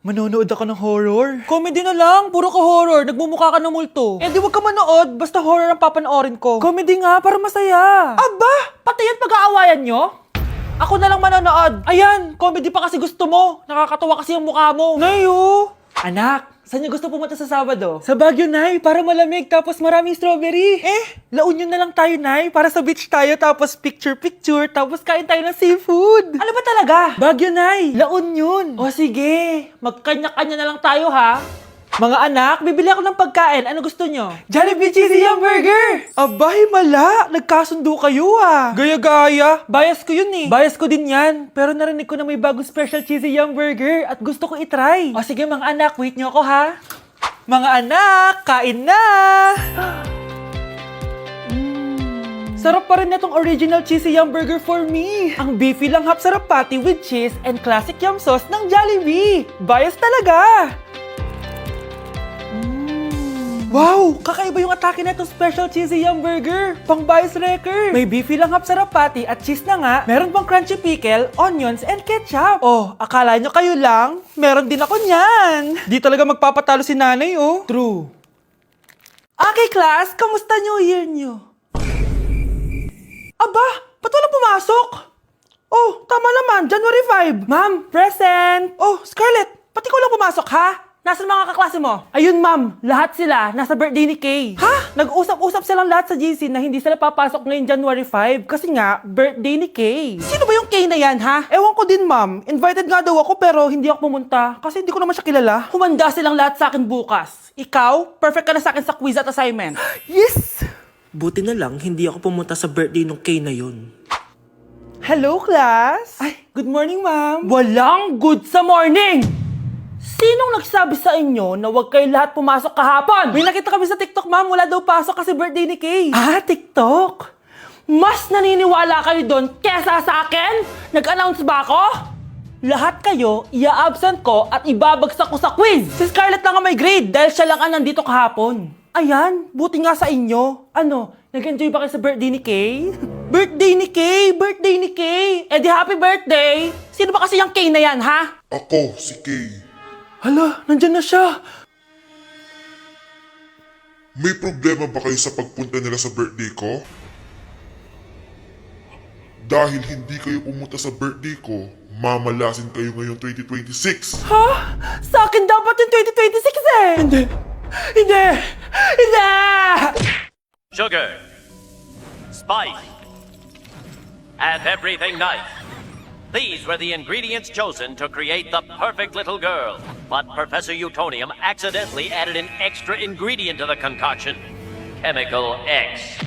Manonood ako ng horror. Comedy na lang, puro ka horror. Nagmumukha ka ng multo. Eh di wag ka manood, basta horror ang papanoorin ko. Comedy nga, para masaya. Aba, pati yan pag-aawayan nyo? Ako na lang manonood. Ayan, comedy pa kasi gusto mo. Nakakatawa kasi ang mukha mo. Nayo! Anak, saan niyo gusto pumunta sa Sabado? Sa Baguio, Nay, para malamig tapos maraming strawberry. La Union na lang tayo, Nay, para sa beach tayo tapos picture-picture tapos kain tayo ng seafood. Ano ba talaga? Baguio, Nay, La Union. O sige, magkanya-kanya na lang tayo, ha? Mga anak, bibili ako ng pagkain. Ano gusto nyo? Jollibee Cheesy Yum Burger! Abay, mala! Nagkasundo kayo ah! Gaya-gaya! Bias ko yun eh! Bias ko din yan! Pero narinig ko na may bagong special Cheesy Yum Burger at gusto ko itry. O sige mga anak, wait nyo ako ha! Mga anak, kain na! Sarap pa rin itong original Cheesy Yum Burger for me! Ang beefy lang hap sarap patty with cheese and classic yum sauce ng Jollibee! Bias talaga! Wow! Kakaiba yung atake na itong special cheesy yum burger. Pang bias wrecker. May beefy lang hap sarap patty at cheese na nga. Meron pang crunchy pickle, onions, and ketchup. Oh, akala nyo kayo lang? Meron din ako niyan. Di talaga magpapatalo si nanay, oh. True. Okay, class. Kamusta New Year nyo? Aba, ba't wala pumasok? Oh, tama naman. January 5. Ma'am, present. Oh, Scarlett, ba't ikaw lang pumasok, ha? Nasaan mga kaklase mo? Ayun, ma'am. Lahat sila nasa birthday ni Kay. Ha? Nag-usap-usap silang lahat sa GC na hindi sila papasok ngayong January 5 kasi nga, birthday ni Kay. Sino ba yung Kay na yan, ha? Ewan ko din, ma'am. Invited nga daw ako pero hindi ako pumunta kasi hindi ko naman siya kilala. Humanda silang lahat sa akin bukas. Ikaw, perfect ka na sa akin sa quiz at assignment. Yes! Buti na lang, hindi ako pumunta sa birthday nung Kay na yun. Hello, class! Ay, good morning, ma'am. Walang good sa morning! Sinong nagsabi sa inyo na huwag kayo lahat pumasok kahapon? May nakita kami sa TikTok, ma'am. Wala daw pasok kasi birthday ni Kay. Ah, TikTok? Mas naniniwala kayo doon kesa sa akin? Nag-announce ba ako? Lahat kayo, ia-absent ko at ibabagsak ko sa quiz. Si Scarlett lang ang may grade dahil siya lang ang nandito kahapon. Ayan, buti nga sa inyo. Ano, nag-enjoy ba kayo sa birthday ni Kay? Birthday ni Kay! Birthday ni Kay! Eh di happy birthday! Sino ba kasi yung Kay na yan, ha? Ako, si Kay. Hala, nandyan na siya. May problema ba kayo sa pagpunta nila sa birthday ko? Dahil hindi kayo pumunta sa birthday ko, mamalasin kayo ngayong 2026. Ha? Sa akin dapat yung 2026 eh! Hindi! Hindi! Hindi! Sugar, spice, and everything nice. These were the ingredients chosen to create the perfect little girl. But Professor Utonium accidentally added an extra ingredient to the concoction. Chemical X.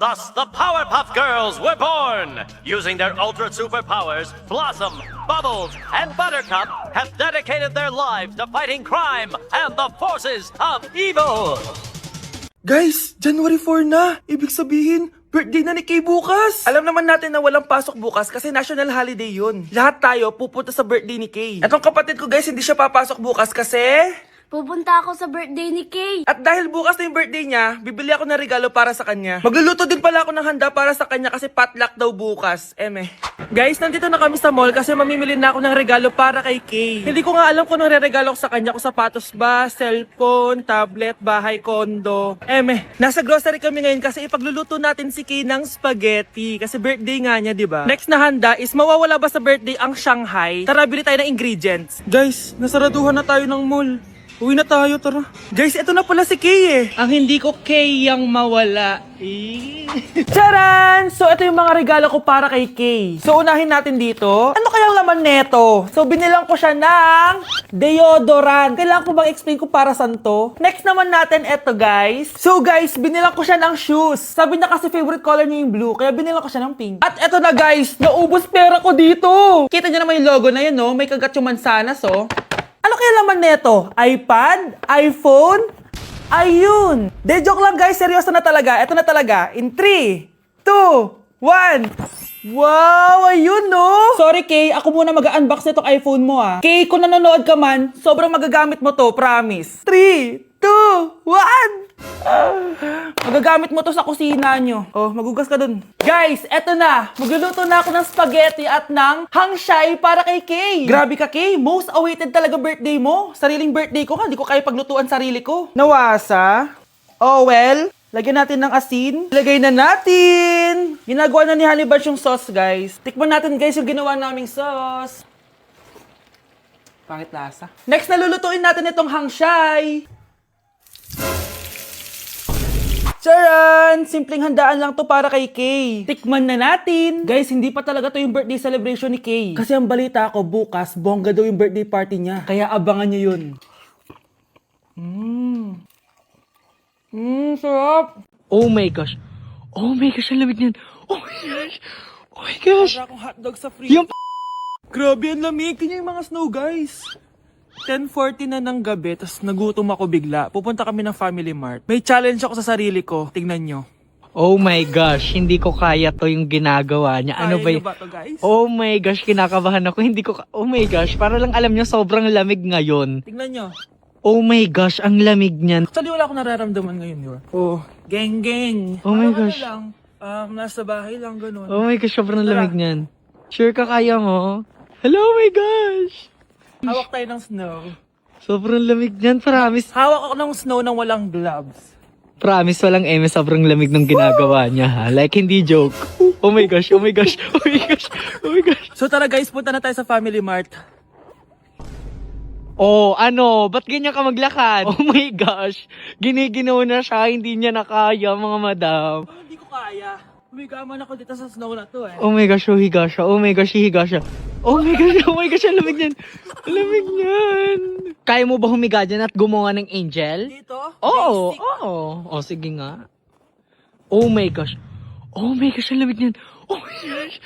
Thus, the Powerpuff Girls were born! Using their ultra superpowers, Blossom, Bubbles, and Buttercup have dedicated their lives to fighting crime and the forces of evil! Guys, January 4 na. Ibig sabihin, birthday na ni Kay bukas. Alam naman natin na walang pasok bukas kasi national holiday yun. Lahat tayo pupunta sa birthday ni Kay. Etong kapatid ko guys, hindi siya papasok bukas kasi... Pupunta ako sa birthday ni Kay. At dahil bukas na yung birthday niya, bibili ako ng regalo para sa kanya. Magluluto din pala ako ng handa para sa kanya kasi potluck daw bukas. Guys, nandito na kami sa mall kasi mamimili na ako ng regalo para kay Kay. Hindi ko nga alam kung anong re-regalo ko sa kanya. Kung sapatos ba, cellphone, tablet, bahay, kondo. Nasa grocery kami ngayon kasi ipagluluto natin si Kay ng spaghetti. Kasi birthday nga niya, di ba? Next na handa is mawawala ba sa birthday ang Shanghai? Tara, bili tayo ng ingredients. Guys, nasaraduhan na tayo ng mall. Uwi na tayo, tara. Guys, ito na pala si Kay eh. Ang hindi ko Kay yang mawala. Charan! So, ito yung mga regalo ko para kay Kay. So, unahin natin dito. Ano kayang laman neto? So, binilang ko siya ng deodorant. Kailangan ko bang explain ko para saan to? Next naman natin ito, guys. So, guys, binilang ko siya ng shoes. Sabi niya kasi favorite color niya yung blue, kaya binilang ko siya ng pink. At ito na, guys. Naubos pera ko dito. Kita niyo naman yung logo na yun, no? May kagat yung mansanas, oh. Ano kaya laman neto? iPad? iPhone? Ayun! De, joke lang guys. Seryoso na talaga. Ito na talaga. In 3, 2, 1. Wow! Ayun no! Sorry Kay, ako muna mag-unbox nitong iPhone mo ah. Kay, kung nanonood ka man, sobrang magagamit mo to, promise. 3, 2, 1! Magagamit mo to sa kusina nyo. Oh, magugas ka dun. Guys, eto na. Magluluto na ako ng spaghetti at ng hangshai para kay Kay. Grabe ka, Kay. Most awaited talaga birthday mo. Sariling birthday ko nga. Di ko kaya paglutuan sarili ko. Nawasa? Oh, well. Lagyan natin ng asin. Ilagay na natin. Ginagawa na ni Honey Bunch yung sauce, guys. Tikman natin, guys, yung ginawa naming sauce. Pangit lasa. Next, nalulutuin natin itong hangshai. Charan! Simpleng handaan lang to para kay Kay. Tikman na natin. Guys, hindi pa talaga to yung birthday celebration ni Kay. Kasi ang balita ko, bukas, bongga daw yung birthday party niya. Kaya abangan nyo yun. Sarap! Oh my gosh. Oh my gosh, ang lamig niyan. Oh my gosh. Oh my gosh. Para akong hotdog sa fridge. Yung Grabe, ang lamig. Tingnan yung mga snow, guys. 10:40 na ng gabi, tapos nagutom ako bigla. Pupunta kami ng Family Mart. May challenge ako sa sarili ko. Tingnan nyo. Oh my gosh, hindi ko kaya to yung ginagawa niya. Ano ba Kaya nyo yun? ba to, guys? Oh my gosh, kinakabahan ako. Hindi ko oh my gosh, para lang alam niyo sobrang lamig ngayon. Tingnan nyo. Oh my gosh, ang lamig niyan. Actually, wala akong nararamdaman ngayon, yun. Oh, geng. Oh my Parang gosh. Ano lang, nasa bahay lang, ganun. Oh my gosh, sobrang Tara. lamig niyan. Sure ka kaya mo? Hello, oh my gosh. Hawak tayo ng snow. Sobrang lamig niyan, promise. Hawak ako ng snow nang walang gloves. Promise, walang eme, sobrang lamig ng ginagawa niya ha. Like, hindi joke. Oh my gosh, oh my gosh, oh my gosh, oh my gosh. So tara guys, punta na tayo sa Family Mart. Oh, ano? Ba't ganyan ka maglakad? Oh my gosh. Giniginaw na siya, hindi niya na kaya, mga madam. Oh, hindi ko kaya. Humigaman ako dito sa snow na to eh. Oh my gosh, higa siya. Oh my gosh, higa siya. Oh my gosh, ang lamig niyan. Ang lamig niyan. Kaya mo ba humiga dyan at gumawa ng angel? Dito? Oo, Basic. oo. Oh, sige nga. Oh my gosh. Oh my gosh, ang lamig niyan. Oh my gosh.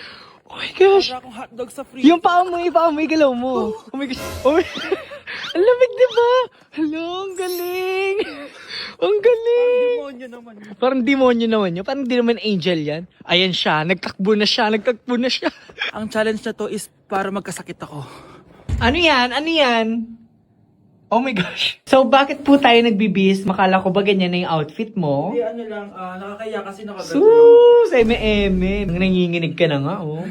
Oh my gosh. Para akong hotdog sa fridge. Yung paamoy, galaw mo. Oh my gosh. Oh my ang lamig, diba? Hello, ang galing. Ang galing. Demonyo naman. Parang demonyo naman yun. Parang di naman angel yan. Ayan siya. Nagtakbo na siya. Ang challenge na to is para magkasakit ako. Ano yan? Ano yan? Oh my gosh. So, bakit po tayo nagbibihis? Makala ko ba ganyan na yung outfit mo? Hindi, ano lang, nakakaya kasi Sus! Eme-eme. Nanginginig ka na nga, oh.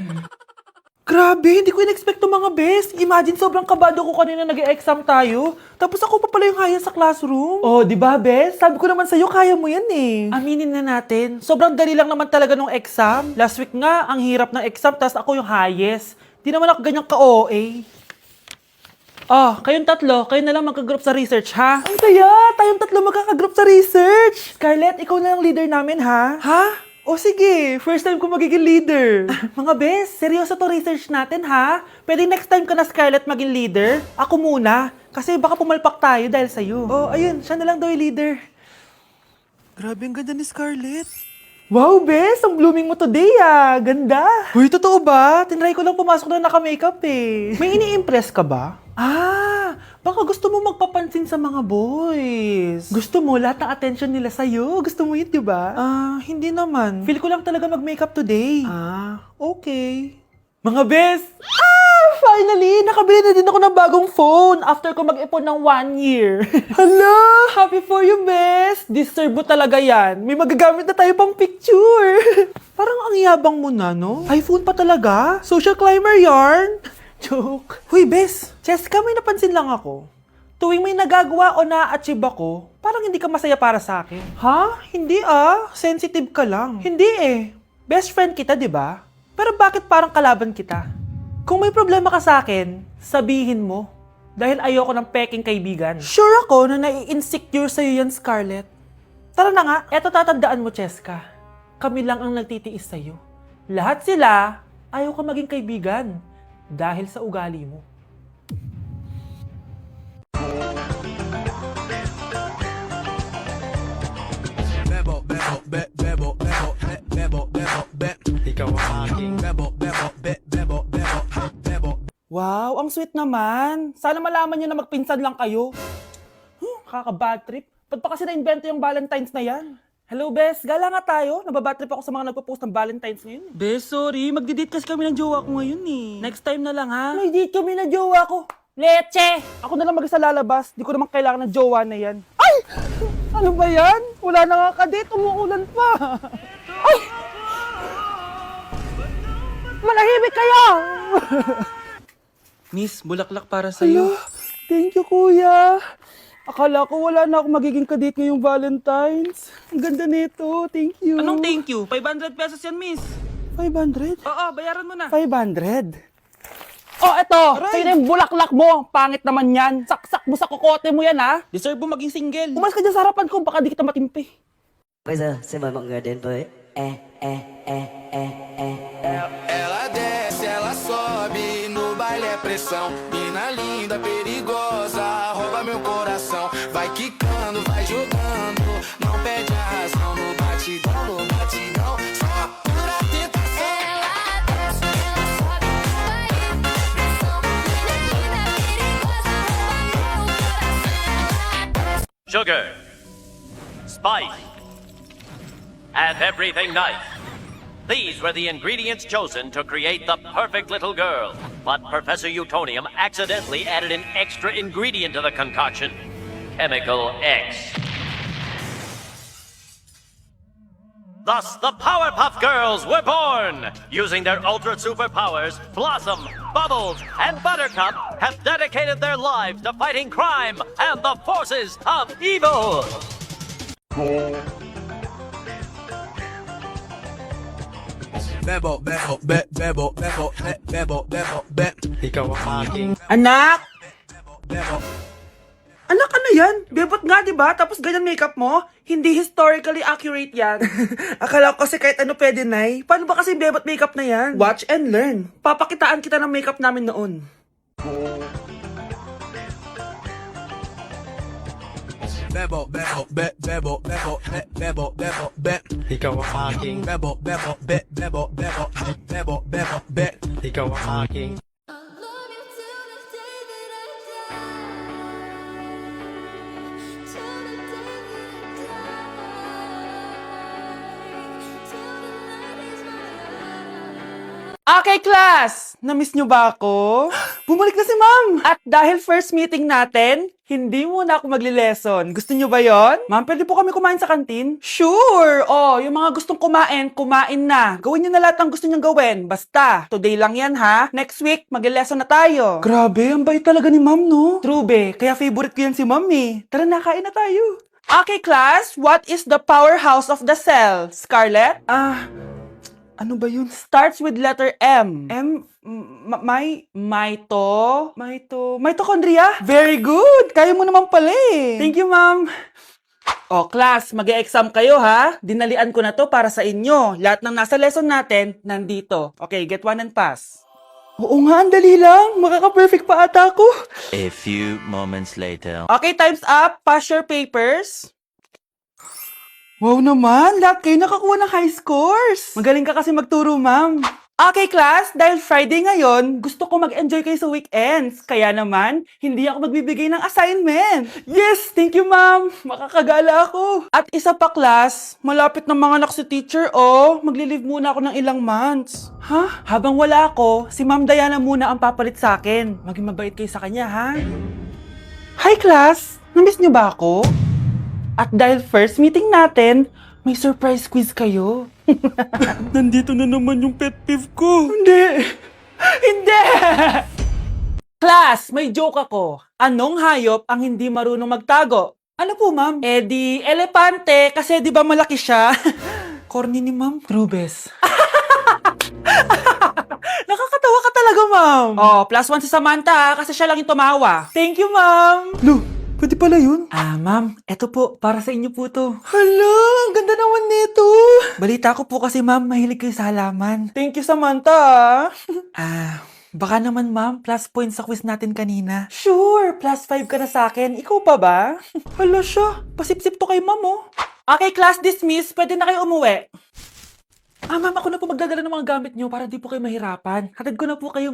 Grabe, hindi ko in-expect to mga best. Imagine, sobrang kabado ko kanina nag-e-exam tayo. Tapos ako pa pala yung haya sa classroom. Oh, di ba, best? Sabi ko naman sa'yo, kaya mo yan eh. Aminin na natin. Sobrang dali lang naman talaga nung exam. Last week nga, ang hirap ng exam, tapos ako yung highest. Di naman ako ganyang ka-OA. Oh, kayong tatlo, kayo na lang magka-group sa research, ha? Ang saya! Tayong tatlo magkaka-group sa research! Scarlett, ikaw na lang leader namin, ha? Ha? O sige, first time ko magiging leader. Mga bes, seryoso to research natin, ha? Pwede next time ka na, Scarlett, maging leader? Ako muna, kasi baka pumalpak tayo dahil sa'yo. Oh, ayun, siya na lang daw yung leader. Grabe, ang ganda ni Scarlett. Wow, bes! Ang blooming mo today, ah! Ganda! Uy, totoo ba? Tinry ko lang pumasok na naka-makeup, eh. May ini-impress ka ba? Ah! Baka gusto mo magpapansin sa mga boys. Gusto mo lahat ng attention nila sa'yo. Gusto mo yun, di ba? Hindi naman. Feel ko lang talaga mag-makeup today. Okay. Mga bes! Finally! Nakabili na din ako ng bagong phone after ko mag-ipon ng 1 year. Hala! Happy for you, bes! Deserve mo talaga yan. May magagamit na tayo pang picture. Parang ang yabang mo na, no? iPhone pa talaga? Social climber yarn? Joke. Huy, bes! Cheska, may napansin lang ako. Tuwing may nagagawa o na-achieve ako, parang hindi ka masaya para sa akin. Ha? Hindi Sensitive ka lang. Hindi eh. Best friend kita, di ba? Pero bakit parang kalaban kita? Kung may problema ka sa akin, sabihin mo. Dahil ayoko ng peking kaibigan. Sure ako na nai-insecure sa'yo yan, Scarlett. Tara na nga, eto tatandaan mo, Cheska. Kami lang ang nagtitiis sa'yo. Lahat sila, ayaw ka maging kaibigan. Dahil sa ugali mo. Wow, ang sweet naman. Sana malaman niyo na magpinsan lang kayo. Kakabad trip. Ba't pa kasi na-invento yung Valentine's na yan? Hello, Bes. Gala nga tayo. Nababad trip ako sa mga nagpo-post ng Valentine's ngayon. Bes, sorry. Magdi-date kasi kami ng jowa ko ngayon eh. Next time na lang, ha? May date kami ng jowa ko. Leche! Ako na lang mag-isa lalabas. Di ko naman kailangan ng jowa na yan. Ay! Ano ba yan? Wala na nga kadate, umuulan pa. Ay! Manahimik kayo! Miss, bulaklak para sa'yo. Thank you, kuya. Akala ko wala na akong magiging kadate ngayong Valentine's. Ang ganda nito. Thank you. Anong thank you? 500 pesos yan, miss. 500? Oo, bayaran mo na. 500? Oh, eto! Sa'yo na yung bulaklak mo. Pangit naman yan. Saksak mo sa kokote mo yan, ha? Deserve mo maging single. Umalis ka dyan sa harapan ko. Baka di kita matimpi. Bây giờ xin mời mọi người đến với Ela desce, ela sobe, no baile é pressão. Mina linda, perigosa, rouba meu coração. Vai quicando, vai jogando, não perde a razão. No batidão, só pura tentação. Ela desce, ela sobe, vai pressão. Menina perigosa, rouba meu coração. Sugar, spice, and everything nice. These were the ingredients chosen to create the perfect little girl. But Professor Utonium accidentally added an extra ingredient to the concoction, Chemical X. Thus, the Powerpuff Girls were born! Using their ultra superpowers, Blossom, Bubbles, and Buttercup have dedicated their lives to fighting crime and the forces of evil! Anak! Anak, ano yan? Bebot nga, di ba? Tapos ganyan makeup mo? Hindi historically accurate yan. Akala ko kasi kahit ano pwede, Nay. Paano ba kasi bebot makeup na yan? Watch and learn. Papakitaan kita ng makeup namin noon. I love you till the day that I die. Till the day that I die. Till the night is my Okay, class! Namiss nyo ba ako? Bumalik na si ma'am! At dahil first meeting natin, hindi muna ako magli-lesson. Gusto nyo ba yon? Ma'am, pwede po kami kumain sa kantin? Sure! Oh, yung mga gustong kumain, kumain na. Gawin nyo na lahat ng gusto nyong gawin. Basta, today lang yan ha. Next week, magli-lesson na tayo. Grabe, ang bait talaga ni ma'am, no? True, be. Kaya favorite ko yan si ma'am eh. Tara na, kain na tayo. Okay, class. What is the powerhouse of the cell? Scarlett? Ano ba yun? Starts with letter M. Mitochondria? Very good! Kaya mo naman pala eh. Thank you, ma'am. O, class, mag-e-exam kayo ha. Dinalian ko na to para sa inyo. Lahat ng nasa lesson natin, nandito. Okay, get one and pass. Oo nga, ang dali lang. Makaka-perfect pa ata ako. A few moments later. Okay, time's up. Pass your papers. Wow naman, lahat kayo nakakuha ng high scores. Magaling ka kasi magturo, ma'am. Okay, class, dahil Friday ngayon, gusto ko mag-enjoy kayo sa weekends. Kaya naman, hindi ako magbibigay ng assignment. Yes, thank you, ma'am. Makakagala ako. At isa pa, class, malapit na mga anak si teacher, oh. Magli-leave muna ako ng ilang months. Ha? Habang wala ako, si Ma'am Diana muna ang papalit sa akin. Maging mabait kayo sa kanya, ha? Hi, class. Namiss niyo ba ako? At dahil first meeting natin, may surprise quiz kayo. Nandito na naman yung pet peeve ko. Hindi! Hindi! Class, may joke ako. Anong hayop ang hindi marunong magtago? Ano po, ma'am? Eh di, elepante, kasi di ba malaki siya? Corny ni ma'am. Trubes. Nakakatawa ka talaga, ma'am. Oh, +1 si Samantha, kasi siya lang yung tumawa. Thank you, ma'am. Lu, pwede pala yun? Ma'am, eto po, para sa inyo po to. Hala, ang ganda naman nito. Balita ko po kasi, ma'am, mahilig kayo sa halaman. Thank you, Samantha. Baka naman, ma'am, plus points sa quiz natin kanina. Sure, +5 ka na sa akin. Ikaw pa ba? Hala siya, pasip-sip to kay ma'am, oh. Okay, class dismiss. Pwede na kayo umuwi. Ma'am, ako na po magdadala ng mga gamit nyo para di po kayo mahirapan. Hatid ko na po kayo.